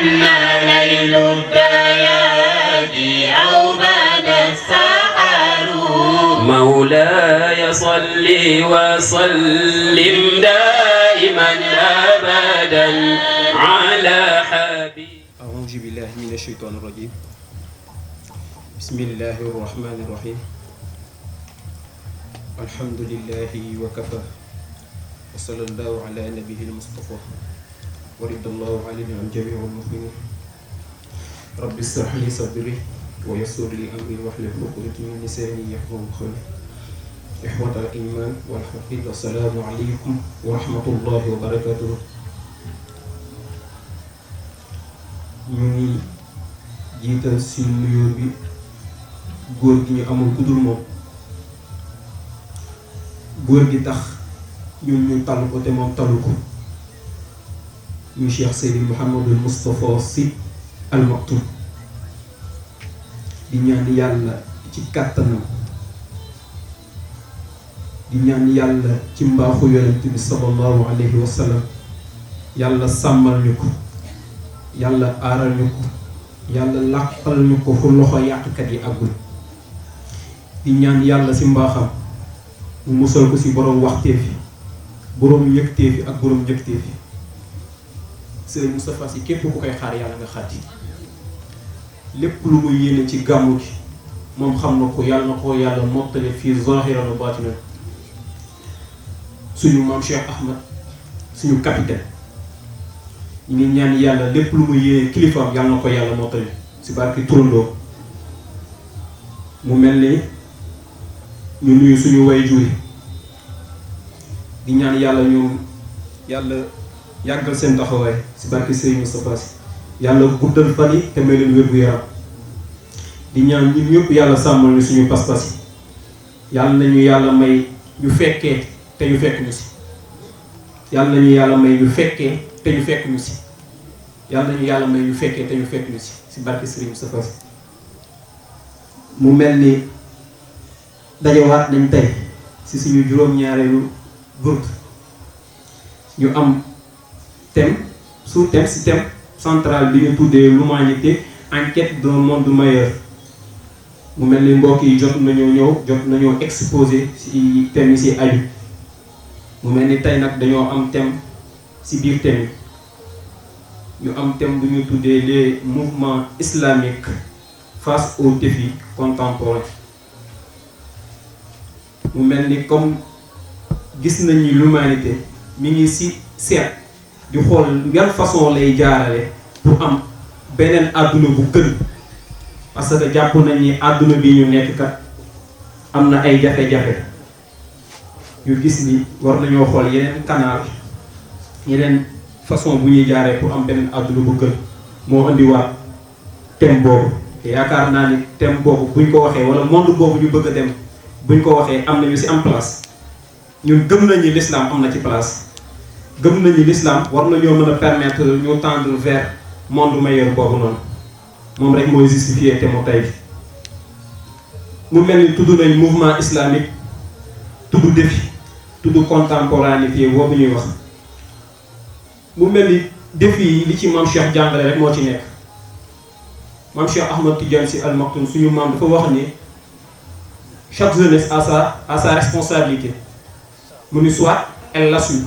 جن ليل الديان أو بان السحر مولاي صل وسلم دائما أبدا على حبيب. أعوذ بالله من الشيطان الرجيم. بسم الله الرحمن الرحيم. الحمد لله وكفى وصلى الله على نبيه المصطفى ورد الله علينا عن جميع المؤمنين. رب اشرح لي صدري ويسر لي أمري واحلل عقدة من لساني يفقهوا قولي. إخوة الإيمان والحقيقة السلام عليكم ورحمة الله وبركاته. ñu ngi jiital si nuyoo bi góor gi ñu amul ku dul moom, góor gi tax ñun ñu tal ko te moom talu ko, ñu Cheikh Seydi Mouhamadul Moustapha Sy Al Maktoum. di ñaan yàlla ci kàttanam, di ñaan yàlla ci mbaaxu yonent bi sallallahu alayhi wa sallam, yàlla sàmmal ñu ko, yàlla aaral ñu ko, yàlla làqal ñu ko fu loxo yàqkat yi àggul. di ñaan yàlla ci mbaaxam mu musal ko ci boroom waxteef yi, boroom yëgteef yi ak boroom njëgteef yi. Sëriñ Moustapha Sy képp ku koy xaar yàlla nga xaati. lépp lu muy yéene ci gàmmu gi moom xam na ko, yàlla na ko yàlla mottale fii zahiran wa batinan. suñu maam Cheikh Ahmad suñu capitaine, ñu ngi ñaan yàlla lépp lu muy yéene kilifaam yàlla na ko yàlla mottale ci barki turandoo. mu mel ni ñu nuyu suñu way juri, di ñaan yàlla ñoom yàlla yàggal seen taxawaay ci barki Sëriñ Moustapha Sy, yàlla guddal fan yi te may leen wér gu yaram. di ñaan ñun ñëpp yàlla sàmmal ñu suñu pas-pas yi, yàlla nañu yàlla may ñu fekkee te ñu fekk ñu ci, yàlla nañu yàlla may ñu fekkee te ñu fekk ñu ci, yàlla nañu yàlla may ñu fekkee te ñu fekk ñu ci barki Sëriñ Moustapha Sy. mu mel ni dajewaat nañ tey ci suñu juróom-ñaareelu groupe. ñu am thème sous-thème ci thème central bi ñu tuddee l'humanité, enquête d'un monde meilleur. mu mel ni mbokk yi jot nañoo exposé ci thème yi ci aju. mu mel ni tey nag dañoo am thème ci biir thème yi. ñu am thème bu ñu tuddee les mouvements islamiques face aux défis contemporains. mu mel ni comme gis nañ ni l'humanité mi ngi ci seet di xool yan façon lay jaarale pour am beneen àdduna bu gën, parce que jàpp nañ ni àdduna bi ñu nekk kat am na ay jafe-jafe. ñu gis ni war nañoo xool yeneen canal, yeneen façon bu ñuy jaaree pour am beneen àdduna bu gën. moo indiwaat thème boobu te yaakaar naa ni thème boobu buñ ko waxee wala monde boobu ñu bëgg a dem buñ ko waxee am nañu ci am place. ñun gëm nañu l'islam am na ci place, gëm nañu l'islam war nañoo mën a permettre ñu tendre vers monde meilleur boobu noonu. moom rek mooy justifier te mu tey mu mel ni tudd nañ mouvement islamique, tudd défi, tudd contemporanéité boobu ñuy wax. mu mel ni défi yi li ci maam Cheikh jàngale rek moo ci nekk. maam Cheikh Ahmad Tidiane Sy Al Maktoum suñu maam dafa wax ni chaque jeunesse a sa responsabilité. mu ni soit elle l'assume,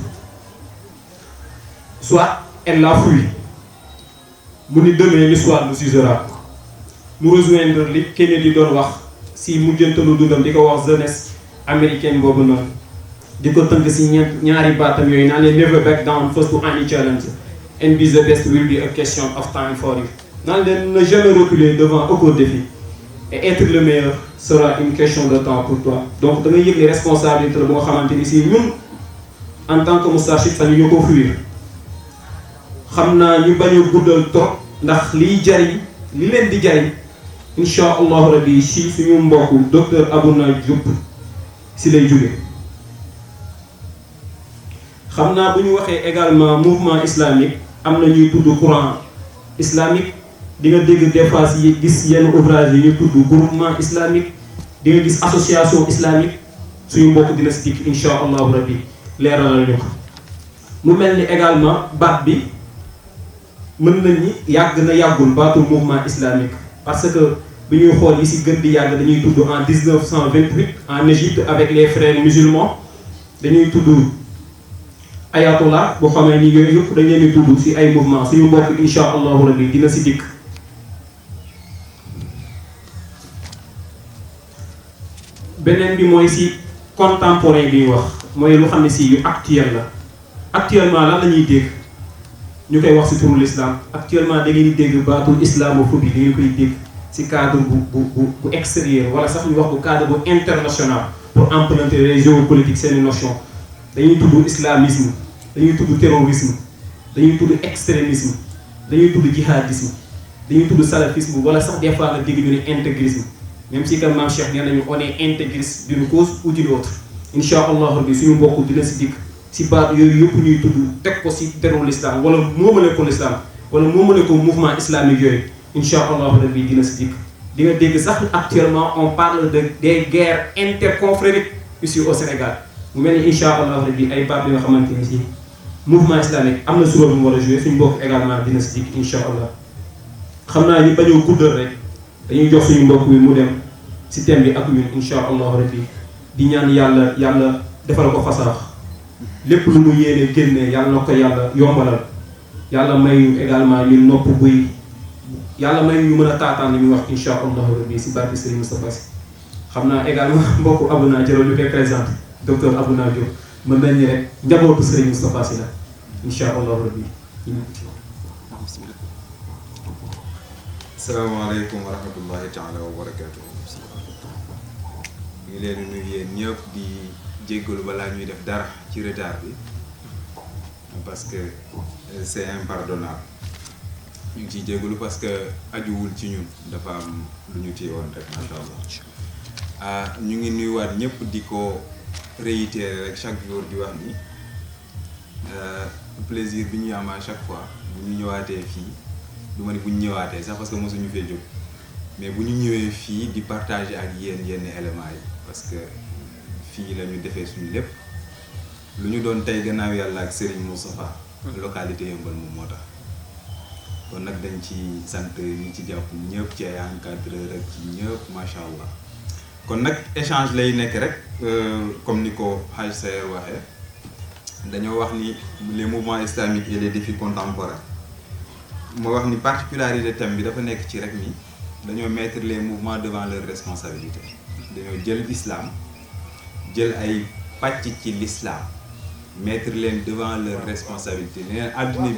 soit elle la fuit. mu ni demain l'histoire nous jugera. mu rejoindre li Kennedy doon wax si mujjantalu dundam di ko wax jeunesse américaine boobu noonu, di ko tënk si ñaari baatam yooyu naan leen never back down first to any challenge and be the best will be a question of time for you. naan leen ne jamais reculer devant aucun défi et être le meilleur sera une question de temps pour toi. donc da ngay yëg ni responsabilité la boo xamante ni si ñun en tant que Moustarchid sañu ñu ko fuir. xam naa ñu bañ a guddal trop ndax liy jariñ li leen di jariñ incha allahu rabbi si suñu mbokku docteur Abouna Diop si lay jóge. xam naa bu ñu waxee également mouvement islamique am na ñuy tudd courant islamique. di nga dégg des fois yi gis yenn ouvrage yi ñu tudd groupement islamique, di nga gis association islamique. suñu mbokk dina si dikk incha allahu rabbi leeralal ñu ko. mu mel ni également baat bi mën nañ ni yàgg na yàggul baatul mouvement islamique parce que bi ñuy xool yi si gën di yàgg dañuy tudd en 1928 en Égypte avec les frères musulmans dañuy tudd ayatollah boo xamee ni yooyu yëpp dañ leen di tudd si ay mouvement suñu mbokk insha allahu rabbi dina si dikk. beneen bi mooy si contemporain bi ñuy wax mooy lu xam ne si yu actuel la actuellement lan la ñuy dégg ñu koy wax si turu l'islam actuellement da ngeen di dégg baatul islamophobie da ngeen koy dégg si cadre bu extérieur wala sax ñu wax bu cadre bu international pour emprunter les géopolitiques seeni notion dañuy tudd islamisme dañuy tudd terrorisme dañuy tudd extrémisme dañuy tudd jihadisme dañuy tudd salafisme wala sax des fois nga dégg ñu ne intégrisme même si que maam Cheikh nee nañu on est intégriste d'une cause ou d'une autre incha allah rabbi suñu mbokk dina si dikk si baat yooyu yëpp ñuy tudd teg ko si teru l'islam wala moomale ko l'islam wala moomale ko mouvement islamique yooyu incha allah rabbi dina si dikk. di nga dégg sax actuellement on parle de des guerres interconfrériques ici au Sénégal mu mel ni incha allah rabbi ay baat yoo xamante ni si mouvement islamique am na rôle bu mu war a jouer suñu mbokk également dina si dikk incha allah. xam naa ni bañoo guddal rek dañuy jox suñu mbokk mi mu dem si thème bi ak ñun incha allah rabbi di ñaan yàlla defal ko fasaax lépp lu mu yéene génne yàlla na ko yàlla yombalal yàlla may ñu également ñun nopp buy yàlla may ñu mën a taataan li muy wax incha allah rabbi si barke Serigne Moustapha Sy xam naa également mbokku Abouna Diallo ñu koy présenté docteur Abouna Diop mën nañ ni rek njabootu Serigne Moustapha Sy la incha allah rabbi. asalaamaaleykum wa rahmatullahi taala wa barakatuh. ñu ngi leen di nuyu yéen ñëpp di jéggalu balaa ñuy def dara ci retard bi parce que c'est impardonnable. ñu ngi ciy jéggalu parce que ajuwul ci ñun dafa am lu ñu téye woon rek macha allah. ñu ngi nuyuwaat ñëpp di ko réitérer rek chaque jour di wax ni plaisir bi ñu am à chaque fois bu ñu ñëwaatee fii. du ma ne bu ñu ñëwaatee sax parce que mosuñu fee jóg mais bu ñu ñëwee fii di partager ak yéen yenn éléments yi parce que fii la ñu defee suñu lépp lu ñu doon tey gannaaw yàlla ak Serigne Moustapha localité Yeumbeul moom moo tax kon nag dañ ci sant ñi ci jàpp ñëpp ci ay encadreur rek ci ñëpp macha allah kon nag échange lay nekk rek comme ni ko Haj Sayer waxee dañoo wax ni les mouvements islamiques et les défis contemporains moo wax ni particularité thème bi dafa nekk ci rek ni dañoo mettre les mouvements devant leurs responsabilités dañoo jël islam jël ay pàcc ci l'islam mettre leen devant leurs responsabilités ne leen àdduna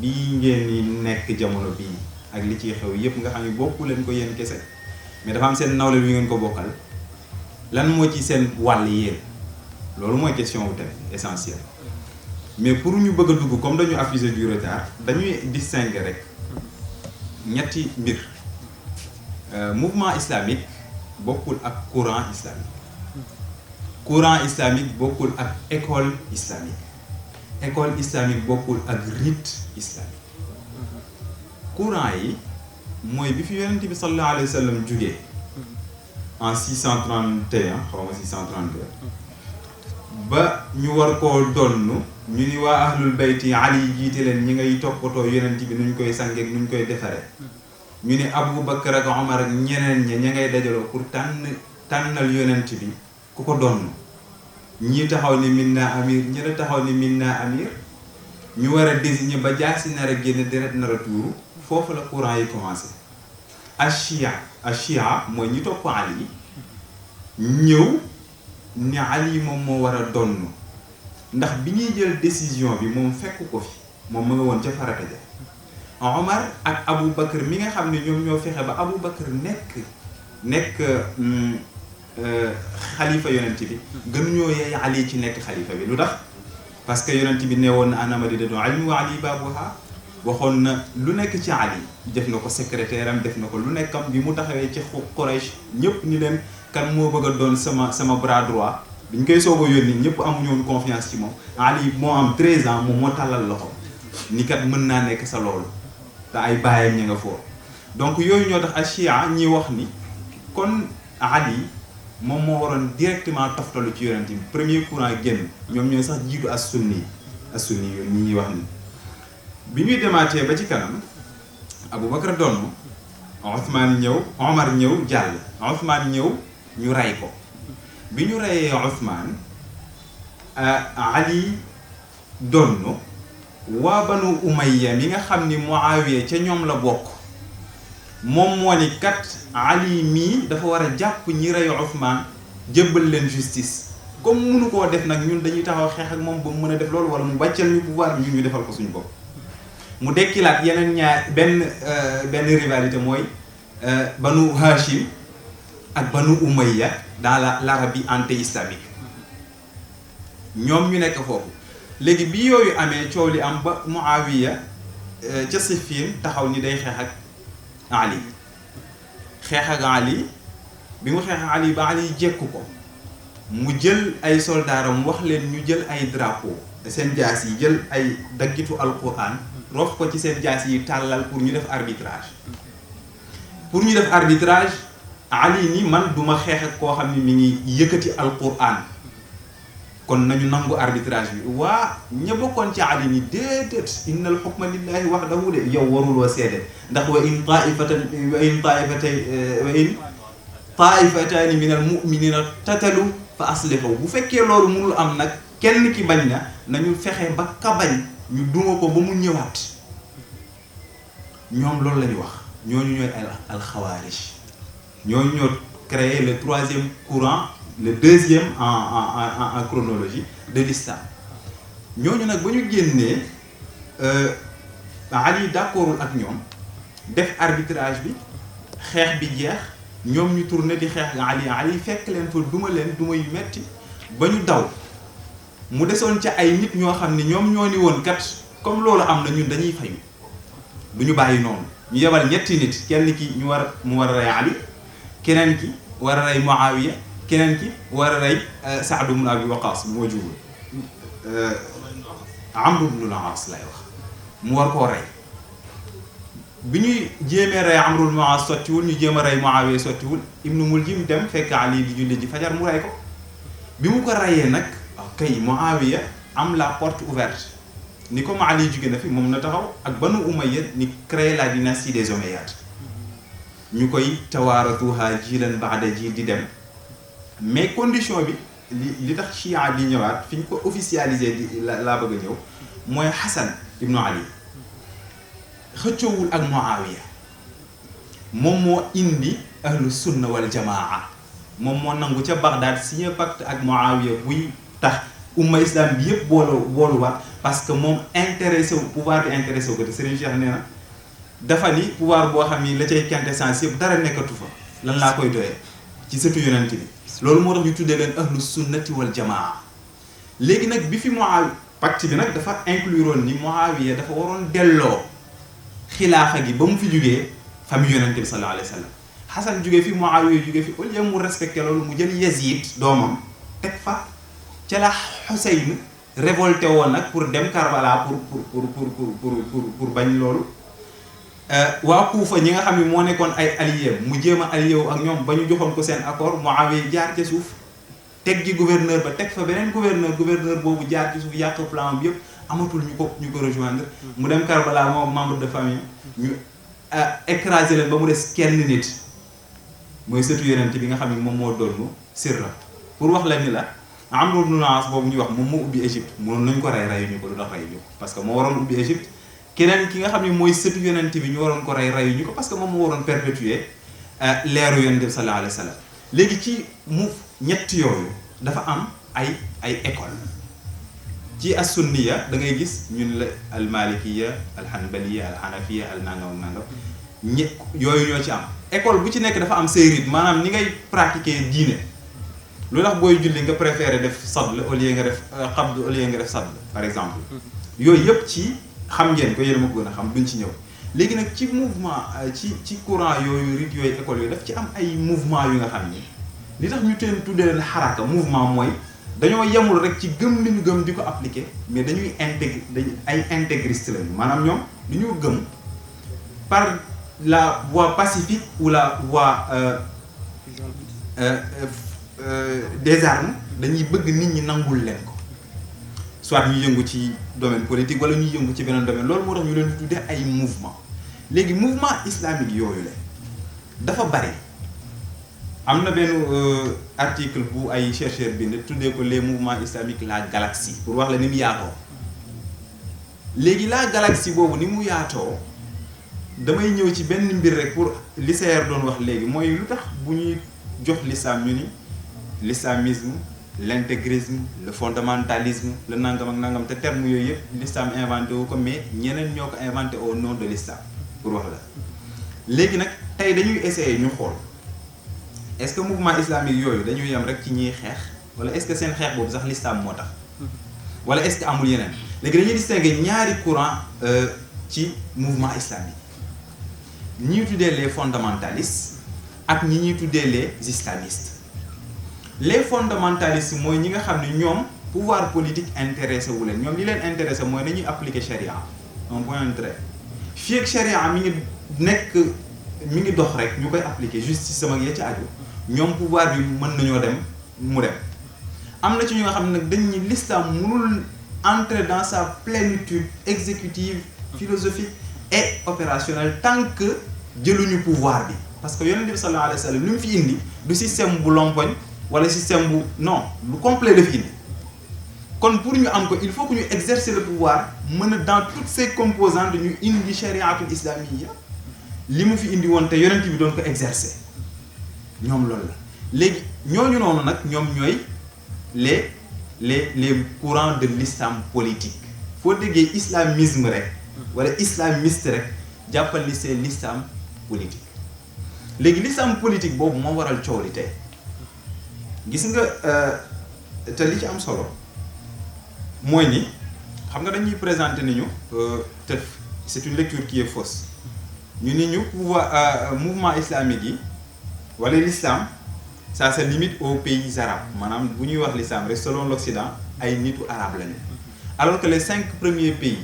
bii ngeen ni nekk jamono bii ak li ciy xew yépp nga xam ne bokku leen ko yéen kese mais dafa am seen nawle yu ngeen ko bokkal lan moo ci seen wàll yéen loolu mooy question wu thème essentielle. mais pour ñu bëgg a dugg comme dañu accuser du retard dañuy distinguer rek ñetti mbir mouvement islamique bokkul ak courant islamique bokkul ak école islamique bokkul ak rite islamique. courant yi mooy bi fi yonent bi sallallahu alayhi wa sallam jugee en 631 xaw ma 632 ba ñu war koo donn ñu ni waa ahlul bayti Ali jiite leen ñi ngay toppatoo yonent bi nuñ koy sangeeg nuñ koy defaree ñu ni Abu Bakar ak Omar ak ñeneen ña ngay dajaloo pour tànnal yonent bi ku ko donn ñii taxaw ni minna amir ñi la taxaw ni minna amir ñu war a désigner ba jaasi nar a génn deret nar a tuuru foofu la courant yi commencé. Ashia mooy ñi topp Ali ñëw ni Ali moom moo war a donn ndax bi ñuy jël décision bi moom fekk ko fi moom ma nga woon ca farata ja Omar ak Abu Bakar mi nga xam ne ñoom ñoo fexe ba Abu Bakar nekk xalifa yonent bi gën ñoo yey Ali ci nekk xalifa bi lu tax parce que yonent bi nee woon na ana madinatu ilmi wa Ali baabuha waxoon na lu nekk ci Ali def na ko secrétaire am def na ko lu nekkam bi mu taxawee ci Quraysh ñëpp ni leen kan moo bëgg a doon sama bras droit bi ñu koy soog a yónni ñëpp amuñu woon confiance ci moom Ali moo am 13 ans moom moo tàllal loxo ni kat mën naa nekk sa loolu te ay baayam ña nga foofu donc yooyu ñoo tax Ashia ñi wax ni kon Ali moom moo waroon directement toftalu ci yonent bi premier courant génn ñoom ñooy sax jiitu as-sunni yoon ñi ñuy wax ni bi ñuy demaatee ba ci kanam Aboubacar donn Ousmane ñëw Omar ñëw jàll Ousmane ñëw ñu rey ko bi ñu reyee Ousmane Ali donn waa Banu Umayya mi nga xam ni Muawiya ca ñoom la bokk moom moo ni kat Ali mii dafa war a jàpp ñi rey Ousmane jébbal leen justice comme mënu koo def nag ñun dañuy taxaw xeex ak moom ba mu mën a def loolu wala mu bàccal ñu pouvoir ñu defal ko suñu bopp mu dekkilaat yeneen ñaar benn rivalité mooy Banu Hashim ak Banu Umayya dans l'Arabie anté-islamique ñoom ñu nekk foofu léegi bi yooyu amee coow li am ba Muawiya ca Siffin taxaw ni day xeex ak Ali xeex ak Ali bi mu xeex ak Ali ba Ali jekku ko mu jël ay soldaaram wax leen ñu jël ay drapeau seen jaas yi jël ay daggitu alquran rof ko ci seen jaas yi tàllal pour ñu def arbitrage Ali ni man duma xeex ak koo xam ne mi ngi yëkkati alquran kon nañu nangu arbitrage bi waa ña bokkoon ci Ali ni déedéet innal hukma lillahi wahdahu de yow waruloo seede ndax wa in taifataani min al muminina tatalu fa aslihu bu fekkee loolu mënul am nag kenn ki bañ na nañu fexe ba ka bañ ñu duma ko ba mu ñëwaat ñoom loolu la ñu wax ñooñu ñooy alxawaarij ñooñu ñoo créé le troisième courant le deuxième en chronologie de l'islam ñooñu nag ba ñu génnee Ali d'accordul ak ñoom def arbitrage bi xeex bi jeex ñoom ñu tourné di xeex Ali fekk leen fa duma yu metti ba ñu daw mu desoon ca ay nit ñoo xam ne ñoom ñoo ni woon kat comme loolu am na ñun dañuy fayu du ñu bàyyi noonu ñu yebal ñetti nit kenn ki mu war a rey Ali keneen ki war a rey Muawiya keneen ki war a rey Saad ibn Abi Waqaas moo jugul Amr ibn al-As lay wax mu war koo rey bi ñuy jéemee rey Amr ibn al-As sottiwul ñu jéem a rey Muawiya sottiwul Ibnu Muljim dem fekk Ali di julli ji fajar mu rey ko bi mu ko reyee nag kay Muawiya am la porte ouverte ni comme Ali jóge na fi moom na taxaw ak Banu Umayya ni créer la dynastie des Omeyyades ñu koy tawaaratuha jiilan ba'da jiil di dem mais condition bi li tax chia di ñëwaat fi ñu ko officialisé di laa bëgg a ñëw mooy Hassan ibnu Ali xëccoowul ak Muawiya moom moo indi ahlu sunna wal jamaa moom moo nangu ca Bagdad signé pacte ak Muawiya buy tax umma islam bi yëpp booluwaat parce que moom intéressé wu pouvoir bi intéressé wu ko te Serigne Cheikh nee na dafa ni pouvoir boo xam ni la cay quintessence yëpp dara nekkatu fa lan laa koy doyee ci sëtu yonent bi loolu moo tax ñu tuddee leen ahlu sunnati wal jamaa léegi nag bi fi Muawiya pacte bi nag dafa inclure woon ni Muawiya dafa waroon delloo xilaafa gi ba mu fi jugee famille yonent bi sallallahu alayhi wa sallam Hassan jugee fi Muawiya jugee fi au lieu mu respecté loolu mu jël Yazid doomam teg fa ca la Xuseyn révolté woon nag pour dem Karbala pour bañ loolu waa Kuufa ñi nga xam ne moo nekkoon ay alliés mu jéem a allié wu ak ñoom ba ñu joxoon ko seen accord Muawiya jaar ca suuf teg gi gouverneur ba teg fa beneen gouverneur boobu jaar ci suuf yàq plan bi yëpp amatul ñu ko rejoindre mu dem Karbala moom membre de famille ñu écrasé leen ba mu des kenn nit mooy sëtu yonent bi nga xam ne moom moo doon sirra pour wax la ni la Amr ibn al-As boobu ñuy wax moom moo ubbi Égypte mënoon nañu ko reyuñu ko lu tax reyuñu ko parce que moo waroon ubbi Égypte keneen ki nga xam ne mooy sëtu yonent bi ñu waroon ko reyuñu ko parce que moom moo waroon perpétuer leeru yonent bi sallallahu alayhi wa sallam léegi ci mu ñett yooyu dafa am ay école ci as-sunniya da ngay gis ñun la al-malikiya al-hanbaliya al-hanafiya al-nangam yooyu ñoo ci am école bu ci nekk dafa am say rythme maanaam ni ngay pratiquer diine lu tax booy julli nga préférer def sadl au lieu nga def qabd au lieu nga def sadl par exemple yooyu yëpp ci xam ngeen ko yéen a ma ko gën a xam duñ ci ñëw léegi nag ci mouvement ci courant yooyu rite yooyu école yooyu daf ci am ay mouvement yu nga xam ni li tax ñu teen tuddee leen xaraka mouvement mooy dañoo yemul rek ci gëm li ñu gëm di ko appliquer mais dañuy ay intégriste lañu maanaam ñoom dañoo gëm par la voie pacifique ou la voie des armes dañuy bëgg nit ñi nangul leen ko soit ñu yëngu ci domaine politique wala ñu yëngu ci beneen domaine loolu moo tax ñu leen di tuddee ay mouvement léegi mouvement islamique yooyu la dafa bari am na benn article bu ay chercheurs bind tuddee ko les mouvements islamiques la galaxie pour wax la ni mu yaatoo léegi la galaxie boobu ni mu yaatoo damay ñëw ci benn mbir rek pour li Sayer doon wax léegi mooy lu tax bu ñuy jox l'islam ñu ni l'islamisme l'intégrisme le fondamentalisme le nangam ak nangam te terme yooyu yëpp l'islam inventé wu ko mais ñeneen ñoo ko inventé au nom de l'islam pour wax la léegi nag tey dañuy essayer ñu xool est-ce que mouvement islamique yooyu dañuy yem rek ci ñiy xeex wala est-ce que seen xeex boobu sax l'islam moo tax wala est-ce que amul yeneen léegi dañuy distinguer ñaari courant ci mouvement islamique ñi ñuy tuddee les fondamentalistes ak ñi ñuy tuddee les islamistes les fondamentalistes mooy ñi nga xam ne ñoom pouvoir politique intéressé wu leen ñoom li leen intéressé mooy nañuy appliquer charia un point trait fii ak charia mi ngi dox rek ñu koy appliquer justice sama ya ci aju ñoom pouvoir bi mën nañoo dem mu dem am na ci ñu nga xam ne nag dañ ni l'islam mënul entrer dans sa plénitude exécutive philosophique et opérationnelle tant que jëluñu pouvoir bi parce que yonent bi sallallahu alayhi wa sallam li mu fi indi du système bu lompoñ wala système bu non lu complet daf indi kon pour ñu am ko il faut que ñu exercer le pouvoir mën a dans toutes ses composantes ñu indi chariatul islamiyya li mu fi indi woon te yonent bi doon ko exercer ñoom loolu la léegi ñooñu noonu nag ñoom ñooy les courants de l'islam politique foo déggee islamisme rek wala islamiste rek jàppal ni c'est l'islam politique léegi l'islam politique boobu moo waral coow li tey gis nga te li ci am solo mooy ni xam nga dañuy présenter ni ñu te c'est une lecture qui est fausse ñu ni ñu pouvoir mouvement islamique yi wala l'islam ça se limite aux pays arabes maanaam bu ñuy wax l'islam rek selon l'Occident ay nitu arabe lañu alors que les 5 premiers pays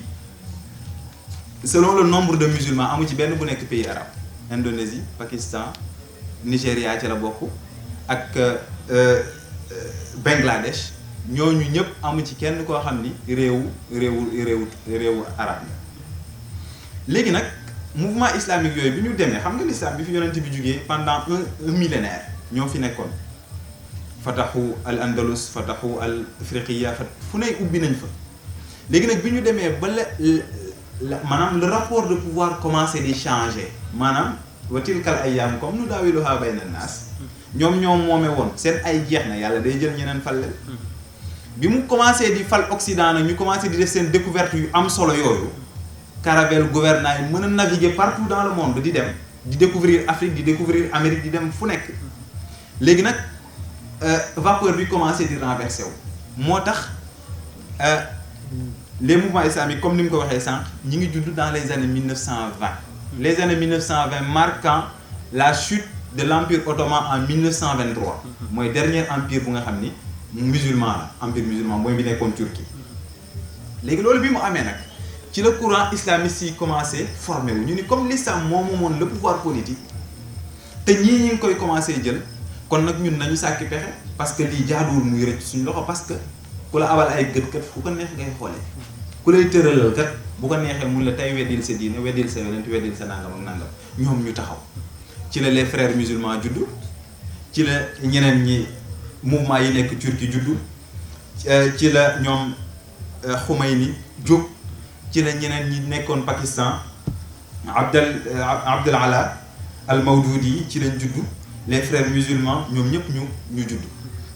selon le nombre de musulmans amu ci benn bu nekk pays arabe Indonésie Pakistan Nigéria ci la bokk ak Bangladesh ñooñu ñëpp amu ci kenn koo xam ni réewu arabe la léegi nag mouvement islamique yooyu bi ñu demee xam nga l'islam bi fi yonent bi jugee pendant un millénaire ñoo fi nekkoon fatahu al andalus fatahu al afriqiya fu ne ubbi nañ fa léegi nag bi ñu demee ba maanaam le rapport de pouvoir commencé di changer maanaam wa tilkal ayyaam comme nu daawiluhaa bayna naas ñoom moomee woon seen ay jeex na yàlla day jël ñeneen fal leen bi mu commencé di fal Occident nag ñu commencé di def seen découverte yu am solo yooyu caravelle gouvernants yi mën a naviguer partout dans le monde di dem di découvrir Afrique di découvrir Amérique di dem fu nekk léegi nag vapeur bi commencé di renverser wu moo tax les mouvements islamiques comme ni mu ko waxee sànq ñi ngi judd dans les années 1920 les années 1920 marquant la chute de l'empire ottoman en 1923 mooy dernier empire bu nga xam ni musulman la empire musulman mooy bi nekkoon Turquie léegi loolu bi mu amee nag ci le courant islamiste yi commencé formé wu ñu ni comme l'islam moo moomoon le pouvoir politique te ñii ñi ngi koy commencé jël kon nag ñun nañu sàkki pexe parce que lii jaaduwul muy rëcc suñu loxo parce que ku la abal ay gët kat fu ko neex ngay xoolee ku lay tëralal kat bu ko neexee mun la tey weddil sa diine weddil sa yonent weddil sa nangam ak nangam ñoom ñu taxaw ci la les frères musulmans juddu ci la ñeneen ñi mouvement yi nekk Turquie juddu ci la ñoom Khomeini jóg ci la ñeneen ñi nekkoon Pakistan Abdel Ala al Mawdudi yi ci lañ juddu les frères musulmans ñoom ñëpp ñu juddu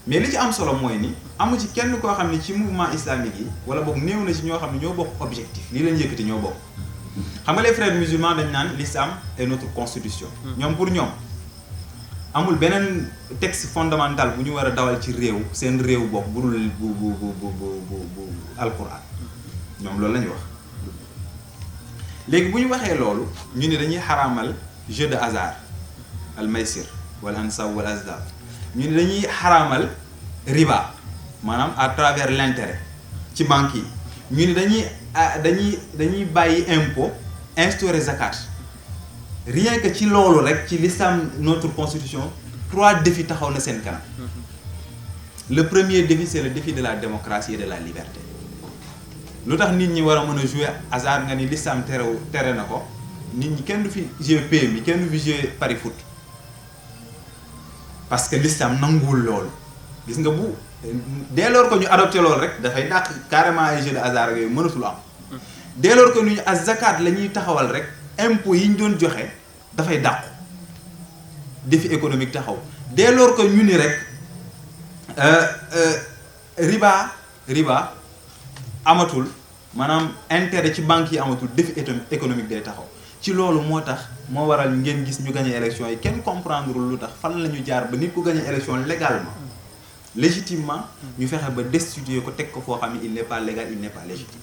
mais li ci am solo mooy ni amu ci kenn koo xam ne ci mouvement islamique yi wala boog néew na ci ñoo xam ne ñoo bokk objectif lii lañ yëkkati ñoo bokk xam nga les frères musulmans dañ naan l'islam est notre constitution ñoom pour ñoom amul beneen texte fondamental bu ñu war a dawal ci réew seen réew bopp bu dul bu alquran ñoom loolu la ñu wax léegi bu ñu waxee loolu ñu ne dañuy xaraamal jeu de hasard al maysir wala ansab wala asdab ñu ne dañuy xaraamal riba maanaam à travers l'intérêt ci banques yi ñu ne dañuy bàyyi impôt instaurer zakat rien que ci loolu rek ci l'islam notre constitution 3 défis taxaw na seen kanam le premier défi c'est le défi de la démocratie et de la liberté lu tax nit ñi war a mën a jouer hasard nga ni l'islam tere na ko nit ñi kenn du fi jouer PMI kenn du fi jouer pari foot parce que l'islam nanguwul loolu gis nga bu dès lors que ñu adopté loolu rek dafay dàq carrément ay jeux de hasard yooyu mënatul am dès lors que ñu az-zakat la ñuy taxawal rek impôts yi ñu doon joxe dafay dàqu défi économique taxaw dès lors que ñu ni rek riba amatul maanaam intérêt ci banques yi amatul défi économique day taxaw ci loolu moo tax moo waral ngeen gis ñu gagné élection yi kenn comprendre lu tax fan la ñu jaar ba nit ku gagné élection légalement légitimement ñu fexe ba destituer ko teg ko foo xam ne il n'est pas légal il n'est pas légitime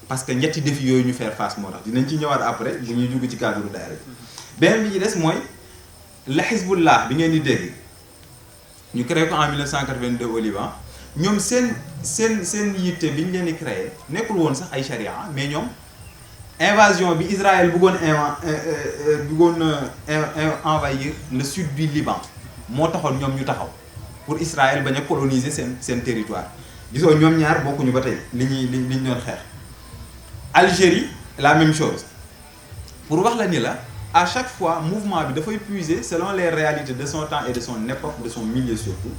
parce que ñetti défi yooyu ñu faire face moo tax dinañ ci ñëwaat après bu ñuy dugg ci cadre daara bi beneen bi ci des mooy la Hizbullah bi ngeen di dégg ñu créé ko en 1982 au Liban ñoom seen yitte bi ñu leen di créé nekkul woon sax ay charia mais ñoom invasion bi Israël bëggoon envahir le sud du Liban moo taxoon ñoom ñu taxaw pour Israël bañ a coloniser seen territoire gisoo ñoom ñaar bokkuñu ba tey li ñu doon xeex Algérie la même chose pour wax la ni la à chaque fois mouvement bi dafay puiser selon les réalités de son temps et de son époque de son milieu surtout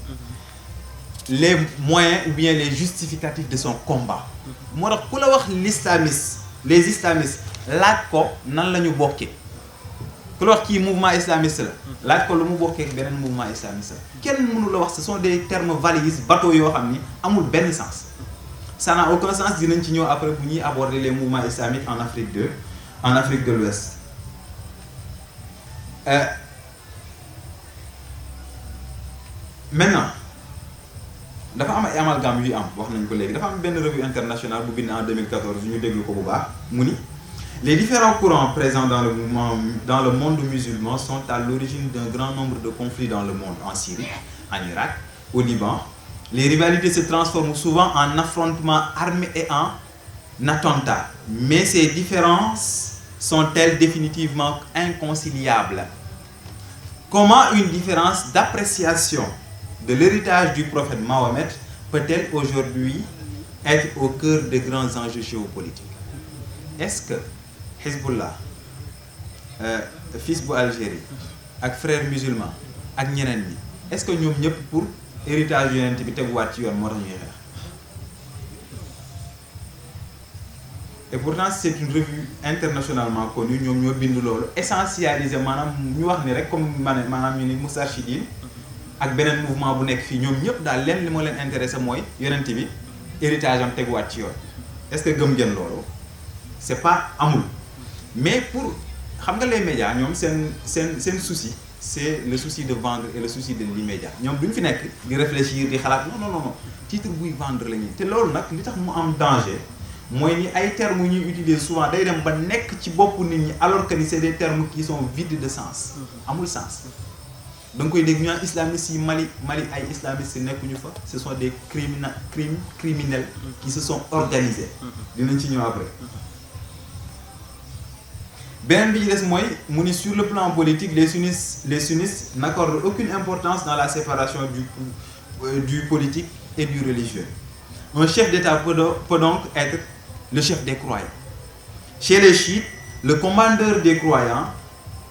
les moyens ou bien les justificatifs de son combat moo tax ku la wax les islamistes laaj ko nan la ñu bokkee ku la wax kii mouvement islamiste la laaj ko lu mu bokkee beneen mouvement islamiste la kenn mënu la wax ce sont des termes valises bateau yoo xam ni amul benn sens ça n'a aucun sens dinañ ci ñëw après bu ñuy aborder les mouvements islamiques en Afrique de l'Ouest maintenant dafa am ay amalgame yu am wax nañ ko léegi dafa am benn revue internationale bu bind en 2014 ñu déglu ko bu baax mu ni les différents courants présents dans le monde musulman sont à l'origine d'un grand nombre de conflits dans le monde, en Syrie, en Irak, au Liban. Les rivalités se transforment souvent en affrontements armés et en attentats. Mais ces différences sont-elles définitivement inconciliables? Comment une différence d'appréciation de l'héritage du prophète Mahomet peut-elle aujourd'hui être au cœur de grands enjeux géopolitiques? Est-ce que Hezbollah fils bu Algérie ak frères musulmans ak ñeneen ñi est-ce que ñoom ñëpp pour héritage yonent bi teguwaat ci yoon moo tax ñuy xeex? Et pourtant c'est une revue internationalement connue ñoom ñoo bind loolu essentialisé maanaam ñu wax ni rek comme maanaam ñu ni Moustarchidine ak beneen mouvement bu nekk fii ñoom ñëpp daal leen li moo leen intéressé mooy yonent bi héritage am teguwaat ci yoon. Est-ce que gëm ngeen loolu? C'est pas amul. Mais pour xam nga les médias ñoom seen souci c'est le souci de vendre et le souci de l'immédiat ñoom duñ fi nekk di réfléchir di xalaat non titre buy vendre la ñuy te loolu nag li tax mu am danger mooy ni ay termes yu ñuy utiliser souvent day dem ba nekk ci bopp nit ñi alors que ni c'est des termes qui sont vides de sens amul sens da nga koy dégg ñu naan islamistes yi Mali ay islamistes nekkuñu fa ce sont des criminels qui se sont organisés dinañ ci ñëw après. Beneen bi ci des mooy mu ni sur le plan politique les sunnistes n'accordent aucune importance dans la séparation du politique et du religieux. Un chef d'État peut donc être le chef des croyants. Chez les chiites, le commandeur des croyants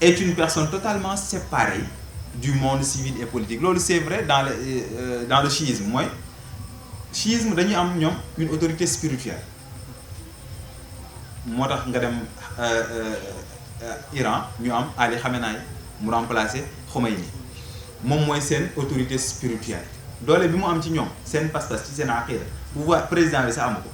est une personne totalement séparée du monde civil et politique. Loolu c'est vrai dans le chiisme mooy chiisme dañuy am ñoom une autorité spirituelle moo tax nga dem Iran ñu am Ali Khamenei mu remplacer Khomeini moom mooy seen autorité spirituelle doole bi mu am ci ñoom seen pas-pas ci seen aqida pouvoir président bi sa amu ko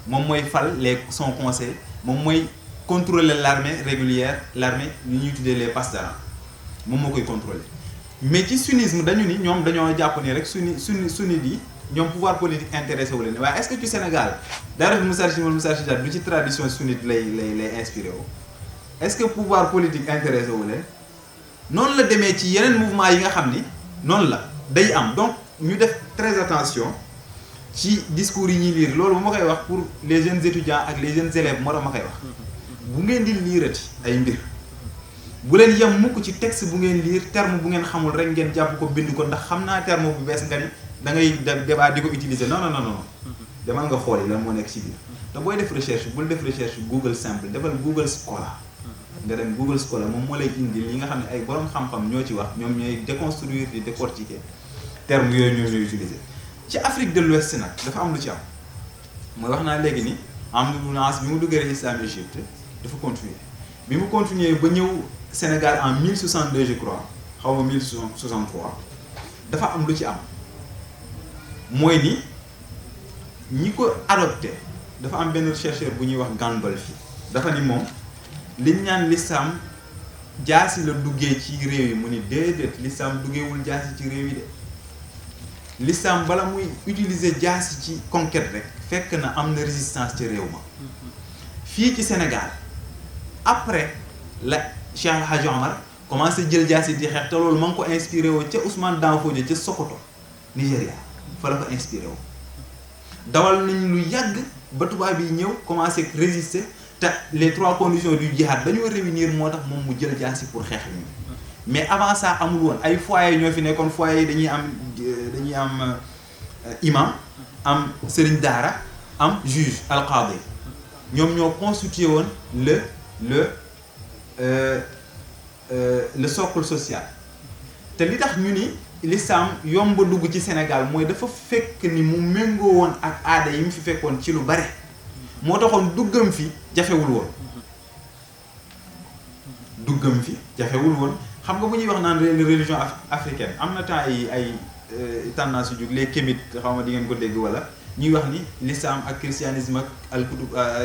moom mooy fal son conseil moom mooy contrôler l'armée régulière l'armée li ñuy tuddee les pasdaran moom moo koy contrôler mais ci sunnisme dañu ni ñoom dañoo jàpp ni rek sunnite yi ñoom pouvoir politique intéressé wu leen waaye est-ce que ci Sénégal dara Moustarchidine du ci tradition sunnite lay inspiré wu est-ce que pouvoir politique intéressé wu leen noonu la demee ci yeneen mouvement yi nga xam ni noonu la day am donc ñu def très attention ci discours yi ñuy lire loolu bu ma koy wax pour les jeunes étudiants ak les jeunes élèves moo tax ma koy wax bu ngeen di liirati ay mbir bu leen yem mukk ci texte bu ngeen lire terme bu ngeen xamul rek ngeen jàpp ko bind ko ndax xam naa terme bu bees nga ni da ngay débat di ko utiliser non demal nga xool yi lan moo nekk ci biir te booy def recherche bul def recherche Google simple defal Google Scholar nga dem Google Scholar moom moo lay indil yi nga xam ne ay borom xam-xam ñoo ci wax ñoom ñooy déconstruire di décortiquer terme yooyu ñoom ñooy utiliser ci Afrique de l'Ouest nag dafa am lu ci am mooy wax naa léegi ni Amadou Bouna bi mu duggee islam Égypte dafa continuer bi mu continuer ba ñëw Sénégal en 1062 je crois xaw ma 1063 dafa am lu ci am mooy ni ñi ko adopté dafa am benn chercheur bu ñuy wax Gandolfi dafa ni moom liñ ñaan l'islam jaasi la duggee ci réew yi mu ni déedéet l'islam duggeewul jaasi ci réew yi de l'islam bala muy utiliser jaasi ci conquête rek fekk na am na résistance ci réew ma fii ci Sénégal après la Cheikh El Hadj Omar commencé jël jaasi di xeex te loolu ma ngi ko inspiré woo ca Ousmane Danfodio ca Sokoto Nigéria fa la ko inspiré woo dawal nañ lu yàgg ba tubaab yi ñëw commencé résister te les 3 conditions du jihad dañoo réunir moo tax moom mu jël jaasi pour xeex ñu mais avant ça amul woon ay foyer ñoo fi nekkoon foyer yi dañuy am imam am sëriñ daara am juge alqaadi ñoom ñoo constitué woon le socle social te li tax ñu ni l'islam yomb dugg ci Sénégal mooy dafa fekk ni mu méngoo woon ak aada yi mu fi fekkoon ci lu bare moo taxoon duggam fi jafewul woon xam nga bu ñuy wax naan religion africaine am na temps yi ay tendance yu jóg les kémites xaw ma di ngeen ko dégg wala ñuy wax ni l'islam ak christianisme ak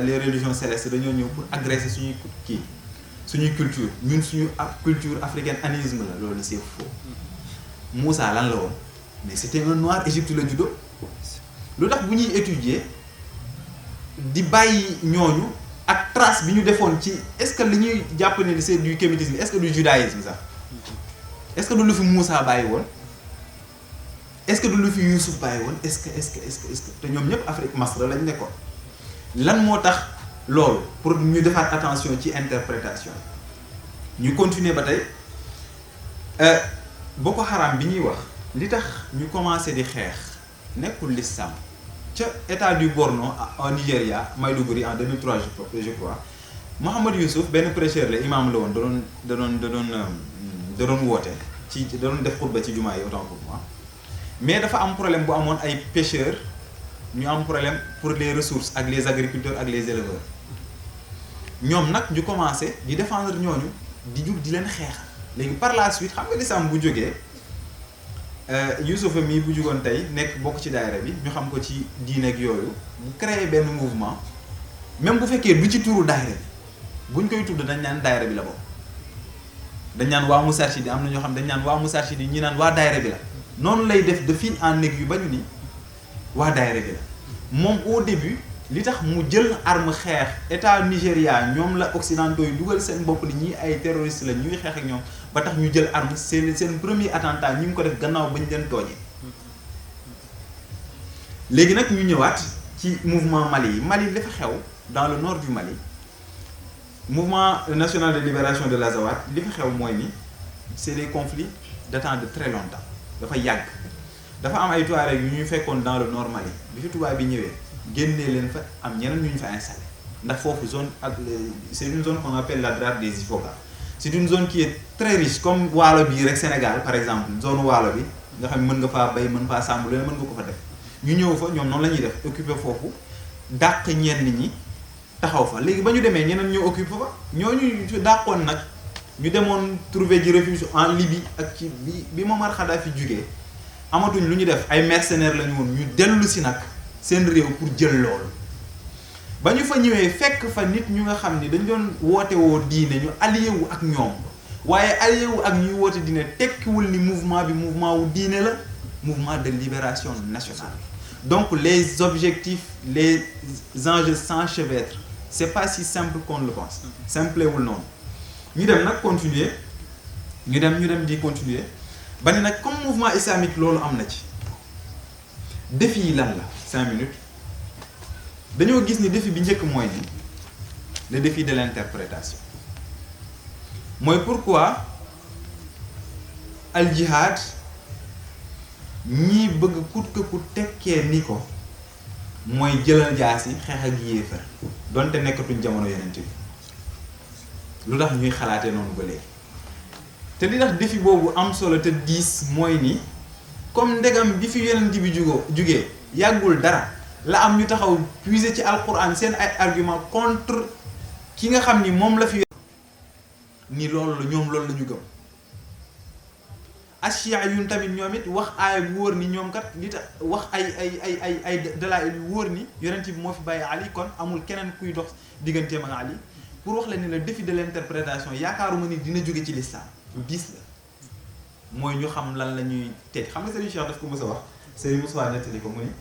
les religions célestes dañoo ñëw pour agresser suñuy culture ñun suñu culture africaine anisme la loolu c'est faux. Moussa lan la woon mais c'était un noir Égypte la juddoo lu tax bu ñuy étudier di bàyyi ñooñu ak trace bi ñu defoon ci est-ce que li ñuy jàpp ne c'est du kémitisme est-ce que du judaïsme sax est-ce que du lu fi Moussa bàyyi woon est-ce que du lu fi Youssouf bàyyi woon est-ce que te ñoom ñëpp Afrique Masra lañ nekkoon lan moo tax loolu pour ñu defaat attention ci interprétation ñu continuer ba tey Boko Haram bi ñuy wax li tax ñu commencé di xeex nekkul l'islam ca état du Borno en Nigeria Maiduguri en 2003 je crois Mohamed Youssouf benn prêcheur la imam la woon da doon woote ci da doon def xutba ci jumaa yi autant pour moi mais dafa am problème bu amoon ay pêcheurs ñu am problème pour les ressources ak les agriculteurs ak les éleveurs ñoom nag ñu commencé di défendre ñooñu di jug di leen xeex léegi par la suite xam nga l'islam bu jógee Youssouf mii bu jugoon tey nekk bokk ci daayira bi ñu xam ko ci diine ak yooyu bu créé benn mouvement même bu fekkee du ci turu daayira bi buñ koy tudd dañ naan daayira bi la bokk dañ naan waa Moustarchidine am na ñoo xam dañ naan waa Moustarchidine ñi naan waa daayira bi la noonu lay def de fil en aiguille ba ñu ni waa daayira bi la moom au début li tax mu jël arme xeex état Nigéria ñoom la occidentaux yi dugal seen bopp ni ñii ay terroristes la ñuy xeex ak ñoom ba tax ñu jël arme seen premier attentat ñu ngi ko def gannaaw ba ñu leen tooñee léegi nag ñu ñëwaat ci mouvement Mali yi Mali dafa xew dans le nord du Mali mouvement national de libération de l'Azawad li fa xew mooy ni c'est des conflits datant de très longtemps dafa yàgg dafa am ay Touaregs yu ñu fekkoon dans le nord Mali bi fi tubaab bi ñëwee génnee leen fa am ñeneen ñu fa installé ndax foofu zone ak c'est une zone qu'on appelle la Drade des Ifoga c'est une zone qui est très riche comme waalo bii rek Sénégal par exemple zone waalo bi nga xam ne mën nga faa bay mën faa sàmm leen mën nga ko fa def ñu ñëw fa ñoom noonu la ñuy def occuper foofu dàq ñenn ñi taxaw fa léegi ba ñu demee ñeneen ñoo occuper fa ñooñu dàqoon nag ñu demoon trouver ji refuge en Libye ak ci bi Muammar Kadhafi jugee amatuñ lu ñu def ay mercenaires lañu woon ñu dellu si nag seen réew pour jël loolu ba ñu fa ñëwee fekk fa nit ñu nga xam ni dañ doon woote woo diine ñu allié wu ak ñoom waaye allié wu ak ñuy woote diine tekkiwul ni mouvement bi mouvement wu diine la mouvement de libération nationale donc les objectifs les enjeux s'enchevêtrent c'est pas si simple qu'on le pense simple wul noonu ñu dem nag continuer ñu dem di continuer ba ni nag comme mouvement islamique loolu am na ci défi yi lan la 5 minutes dañoo gis ni défi bi njëkk mooy ni le défi de l'interprétation mooy pourquoi al jihad ñii bëgg coûte que coûte tekkee ni ko mooy jëlal jaas yi xeex ak yéefar donte nekkatuñ jamono yonent bi lu tax ñuy xalaatee noonu ba léegi te li tax défi boobu am solo te diis mooy ni comme ndegam bi fi yonent bi jugee yàggul dara la am ñu taxaw puiser ci alquran seen ay argument contre ki nga xam ni moom la fi ni loolu la ñoom loolu la ñu gëm Ashia yun tamit ñoom it wax aaya bu wóor ni ñoom kat li tax wax ay dalaa'il yu wóor ni yonent bi moo fi bàyyi Ali kon amul keneen kuy dox digganteem ak Ali pour wax la ni le défi de l'interprétation yaakaaruma ni dina jóge ci l'islam lu diis la mooy ñu xam lan la ñuy teg xam nga Serigne Cheikh daf ko mës a wax Serigne Moussa nettali ko mu ni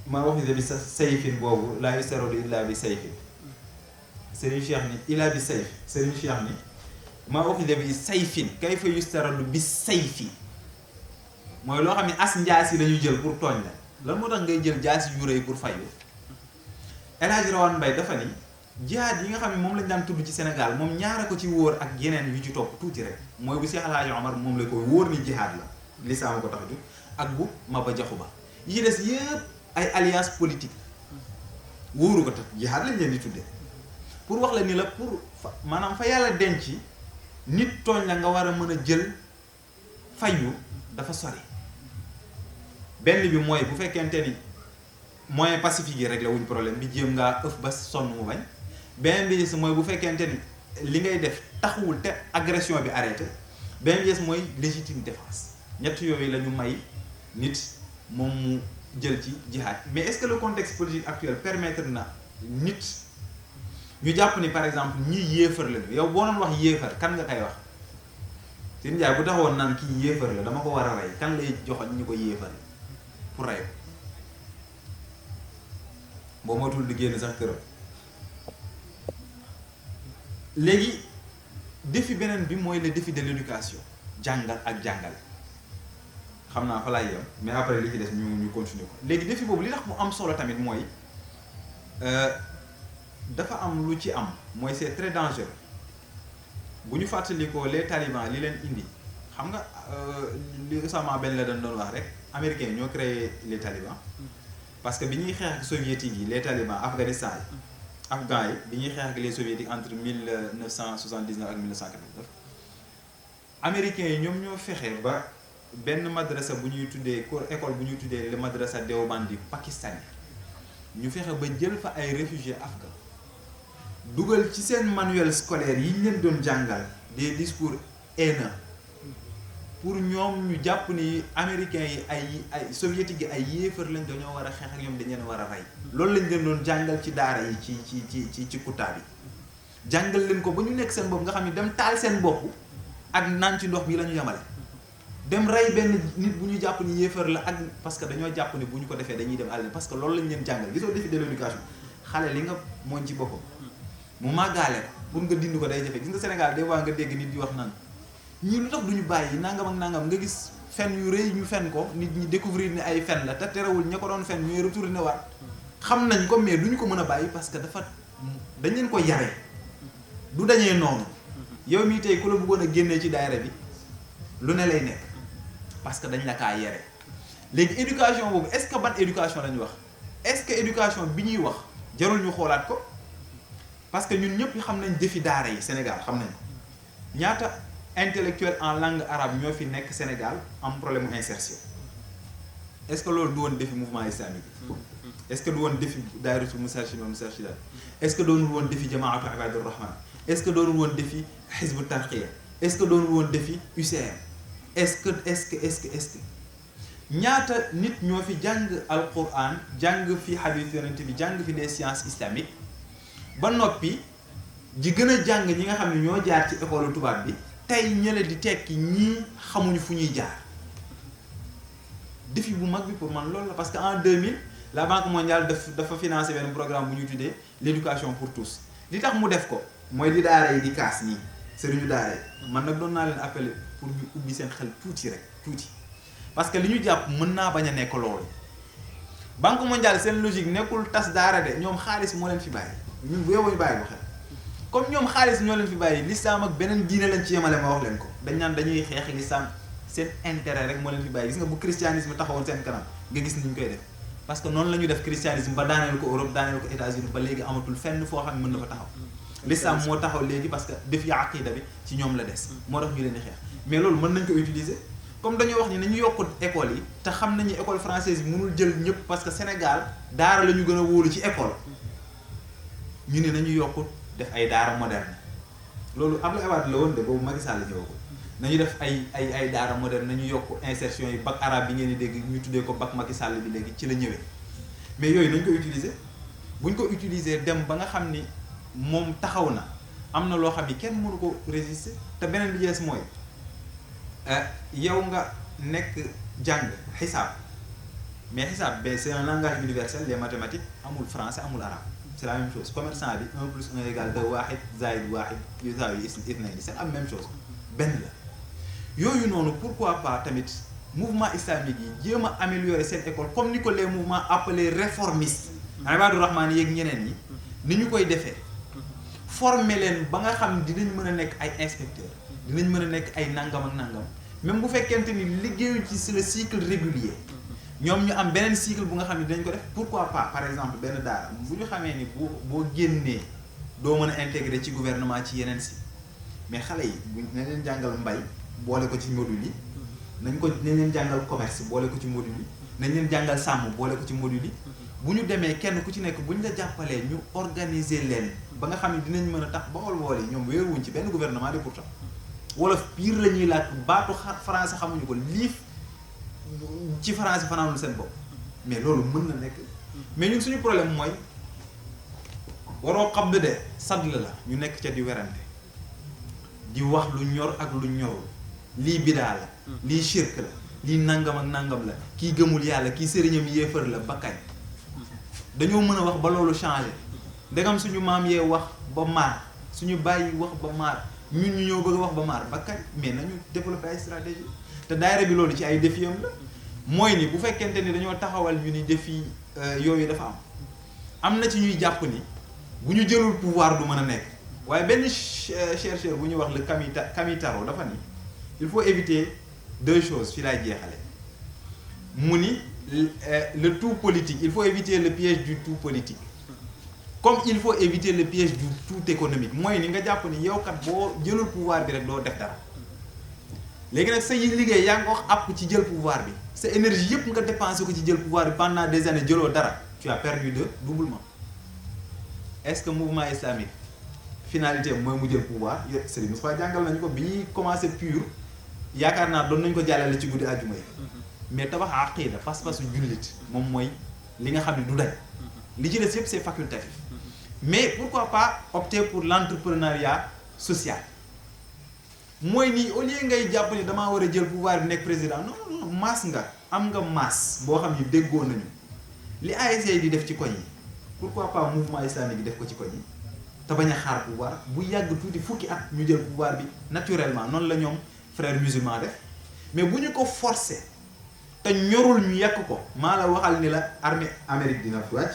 maa wax ni bi sa sayfin boobu laa yustaradu illa bi sayfin Serigne Cheikh ni illa bi sayf Serigne Cheikh ni maa uxida bi sayfin kayfa yustaradu bi sayfi mooy loo xam ne as njaas yi lañuy jël pour tooñ la lan moo tax ngay jël jaas yu rëy pour fayu El Hadj Rawane Mbaye dafa ni jihaad yi nga xam ne moom lañ daan tudd ci Sénégal moom ñaara ko ci wóor ak yeneen yu ci topp tuuti rek mooy bu Cheikh El Hadj Omar moom la koy wóor ni jihaad la lislaam ko tax a jóg ak bu Maba Jaxu Ba yi des yëpp ay alliance politique wóoru ko tax jihaad lañ leen di tuddee pour wax la ni la pour maanaam fa yàlla denc nit tooñ la nga war a mën a jël fayu dafa sori benn bi mooy bu fekkente ni moyen pacifique yi rek la wuñ problème bi jéem ngaa ëf ba sonn mu bañ benn bi des mooy bu fekkente ni li ngay def taxawul te agression bi arrêté benn bi des mooy légitime défense ñett yooyu la ñu may nit moom mu jël ci jihaad mais est-ce que le contexte politique actuel permettre na nit ñu jàpp ni par exemple ñii yéefar la yow boo doon wax yéefar kan nga koy wax Sëñ Njaay bu taxawoon naan kii yéefar la dama ko war a rey kan lay joxoñ ñu ko yéefar pour rey boo matul di génn sax këram léegi défi beneen bi mooy le défi de l'éducation jàngal ak jàngale xam naa fa laay yem mais après li ci des ñu continuer ko léegi défi boobu li tax mu am solo tamit mooy dafa am lu ci am mooy c'est très dangereux bu ñu fàttalikoo les talibans li leen indi xam nga li Osama Ben Laden doon wax rek américains yi ñoo créé les talibans parce que bi ñuy xeex ak soviétiques yi les talibans Afghanistan yi afghans yi bi ñuy xeex ak les soviétiques entre 1979 ak 1989 américains yi ñoom ñoo fexe ba benn madrasa bu ñuy tuddee école bu ñuy tuddee le madrasa Deobandi pakistani ñu fexe ba jël fa ay réfugiés afghans dugal ci seen manuel scolaire yi ñu leen doon jàngal des discours haineux pour ñoom ñu jàpp ni américains yi ay soviétiques yi ay yéefar lañ dañoo war a xeex ak ñoom dañ leen war a rey loolu lañ leen doon jàngal ci daara yi ci kutaab yi jàngal leen ko ba ñu nekk seen bopp nga xam ne dem taal seen bopp ak naan ci ndox bi la ñu yemale dem rey benn nit bu ñu jàpp ni yéefar la ak parce que dañoo jàpp ni bu ñu ko defee dañuy dem àll parce que loolu lañ leen jàngal gisoo défi de l'éducation xale li nga mooñ ci boppam mu màggaale ko pour nga dindi ko day jafe gis nga Sénégal des fois nga dégg nit di wax naan ñii lu tax duñu bàyyi nangam ak nangam nga gis fen yu rëy ñu fen ko nit ñi découvrir ni ay fen la te terewul ña ko doon fen ñooy retourné waat xam nañ ko mais duñu ko mën a bàyyi parce que dafa dañ leen ko yare du dañee noonu yow mii tey ku la bëggoon a génnee ci daayira bi lu ne lay nekk parce que dañ la kaa yare léegi éducation boobu est-ce que ban éducation lañu wax est-ce que éducation bi ñuy wax jarul ñu xoolaat ko parce que ñun ñëpp xam nañ défi daara yi Sénégal xam nañ ko ñaata intellectuel en langue arabe ñoo fi nekk Sénégal am problème mu insertion est-ce que loolu du woon défi mouvement islamique est-ce que du woon défi daayiratul Moustarchidine wal Moustarchidaat est-ce que doonul woon défi jamaatu ibadur rahman est-ce que doonul woon défi hizbu tarqiya est-ce que doonul woon défi UCM est-ce que ñaata nit ñoo fi jàng alquran jàng fi hadith yonent bi jàng fi les sciences islamiques ba noppi ji gën a jàng ñi nga xam ne ñoo jaar ci école tubaab bi tey ñële di tekki ñii xamuñu fu ñuy jaar défi bu mag bi pour man loolu la parce que en 2000 la Banque mondiale dafa financé benn programme bu ñuy tuddee l'éducation pour tous li tax mu def ko mooy li daara yi di kaas nii sëriñu daara yi man nag doon naa leen appeler pour ñu ubbi seen xel tuuti rek tuuti parce que li ñu jàpp mën naa bañ a nekk loolu Banque mondiale seen logique nekkul tas daara de ñoom xaalis moo leen fi bàyyi ñun bu yowoo ñu bàyyi ko xel comme ñoom xaalis ñoo leen fi bàyyi l'islam ak beneen diine lañ ci yemale ma wax leen ko dañ naan dañuy xeex l'islam seen intérêt rek moo leen fi bàyyi gis nga bu christianisme taxawoon seen kanam nga gis ni ñu koy def parce que noonu la ñu def christianisme ba daaneel ko Europe daaneel ko États-Unis ba léegi amatul fenn foo xam ne mën na fa taxaw l'islam moo taxaw léegi parce que def ya aqida bi ci ñoom la des moo tax ñu leen di xeex mais loolu mën nañ ko utiliser comme dañoo wax ni nañu yokk école yi te xam nañu école française bi mënul jël ñëpp parce que Sénégal daara la ñu gën a wóolu ci école ñu ne nañu yokk def ay daara moderne loolu Abdoulaye Wade la woon de boobu Macky Sall ñëwagul nañu def ay daara moderne nañu yokk insertion yi bac arabe bi ngeen di dégg ñu tuddee ko bac Macky Sall bi léegi ci la ñëwee mais yooyu nañ ko utiliser buñ ko utiliser dem ba nga xam ni moom taxaw na am na loo xam ni kenn mënu ko résister te beneen bi jees mooy yow nga nekk jàng xisaab mais xisaab ben c'est un langage universel les mathématiques amul français amul arabe c'est la même chose commerçant bi 1 plus 1 égale 2 waaxid zaïd waaxid yusaawi ithnayni c'est la même chose benn la yooyu noonu pourquoi pas tamit mouvement islamique yi jéem a améliorer cette école comme ni ko les mouvements appelés réformistes Ibaadu Rahmaan yeeg ñeneen ñi ni ñu koy defee former leen ba nga xam ne dinañ mën a nekk ay inspecteurs dinañ mën a nekk ay nangam ak nangam même bu fekkente ni liggéeyu ci le cycle régulier ñoom ñu am beneen cycle bu nga xam ne dinañ ko def pourquoi pas par exemple benn daara bu ñu xamee ni boo génnee doo mën a intégrer ci gouvernement ci yeneen si mais xale yi bu nañ leen jàngal mbay boole ko ci module yi nañ leen jàngal commerce boole ko ci module yi nañ leen jàngal sàmm boole ko ci module yi bu ñu demee kenn ku ci nekk bu ñu la jàppalee ñu organiser leen ba nga xam ne dinañ mën a tax bool yi ñoom wéeruwuñ ci benn gouvernement de pourtant wolof pire la ñuy laaj baatu français xamuñu ko liif ci français fanaanul seen bopp mais loolu mën na nekk mais ñun suñu problème mooy waroo xam de sadd la ñu nekk ca di werante di wax lu ñor ak lu ñorul lii bidaa la lii shirk la lii nangam ak nangam la kii gëmul yàlla kii sëriñam yéefar la ba kañ dañoo mën a wax ba loolu changé ndegam suñu maam yee wax ba maar suñu bàyyi wax ba maar ñun ñu ñëw bëgg a wax ba maar ba kañ mais nañu développer ay stratégie te daayira bi loolu ci ay défi am la mooy ni bu fekkente ni dañoo taxawal ñu ni défi yooyu dafa am na ci ñuy jàpp ni bu ñu jëlul pouvoir du mën a nekk waaye benn chercheur bu ñuy wax le Kamitaro dafa ni il faut éviter 2 choses fi laay jeexale mu ni le tout politique il faut éviter le piège du tout politique comme il faut éviter le piège du tout économique mooy ni nga jàpp ni yow kat boo jëlul pouvoir bi rek doo def dara léegi nag sa liggéey yaa ngi wax àpp ci jël pouvoir bi sa énergie yëpp nga dépensé ko ci jël pouvoir bi pendant des années jëloo dara tu as perdu de doublement est-ce que mouvement islamique finalité mooy mu jël pouvoir Serigne Moustapha jàngal nañu ko bi ñuy commencé pur yaakaar naa doon nañu ko jàllale ci guddi àjjuma yi mais tabax aqida pas-pasu jullit moom mooy li nga xam ne du dañ li ci des yëpp c'est facultatif mais pourquoi pas opter pour l'entrepreneuriat social mooy nii au lieu ngay jàpp ni damaa war a jël pouvoir bi nekk président non masse nga am nga masse boo xam ni déggoo nañu li ASC di def ci koñ yi pourquoi pas mouvement islamique yi def ko ci koñ yi te bañ a xaar pouvoir bu yàgg tuuti fukki at ñu jël pouvoir bi naturellement noonu la ñoom frères musulmans def mais bu ñu ko forcer te ñorul ñu yàq ko maa la waxal ni la armée Amérique dina fi wàcc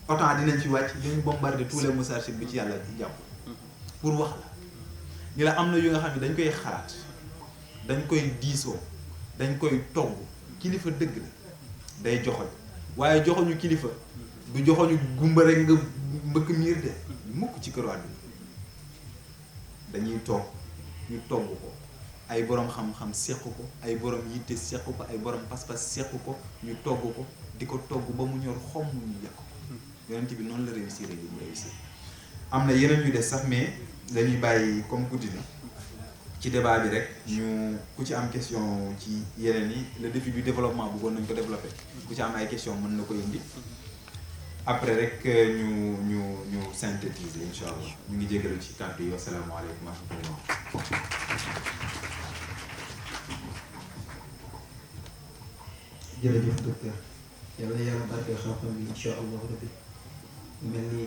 OTAN dinañ ci wàcc dinañ bombarder tous les Moustarchidines bi ci yàlla ci jàpp pour wax la ñu la am na yu nga xam ne dañ koy xalaat dañ koy diisoo dañ koy togg kilifa dëgg la day joxoñ waaye joxoñu kilifa du joxoñu gumba rek nga mbëkk miir de mukk ci këru àdduna dañuy toog ñu togg ko ay borom xam-xam seq ko ay borom yitte seq ko ay borom pas-pas seq ko ñu togg ko di ko togg ba mu ñor xomm ñu yàq ko yonent bi noonu la réussir rek mu réussir am na yeneen ñu des sax mais dañuy bàyyi comme guddi na ci débat bi rek ñu ku ci am question ci yeneen yi le défi du développement bëggoon nañ ko développer ku ci am ay question mën na ko indi après rek ñu synthétiser incha allah ñu ngi jégalu ci kàddu yi wasalaamaaleykum wa rahmatullah. jërëjëf docteur yàlla na yàlla barkeel xam-xam bi incha allah rabbi mel ni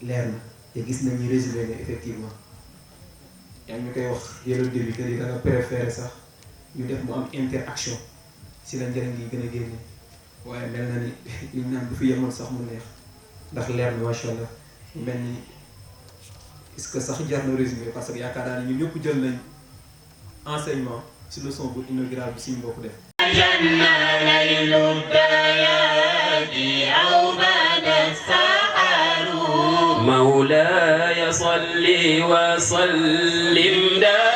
leer na te gis nañu résumé nga effectivement yaa ngi ñu koy wax yële début que ni da nga préféré sax ñu def mu am interaction si la njëriñ gi gën a génne waaye mel na ni liñ naan du fi yemoon sax mu neex ndax leer na macha allah mel ni est-ce que sax jar na résumé parce que yaakaar naa ne ñun ñëpp jël nañ enseignement si leçon bu inaugural bi suñu mbokk def. صل وسلم دائما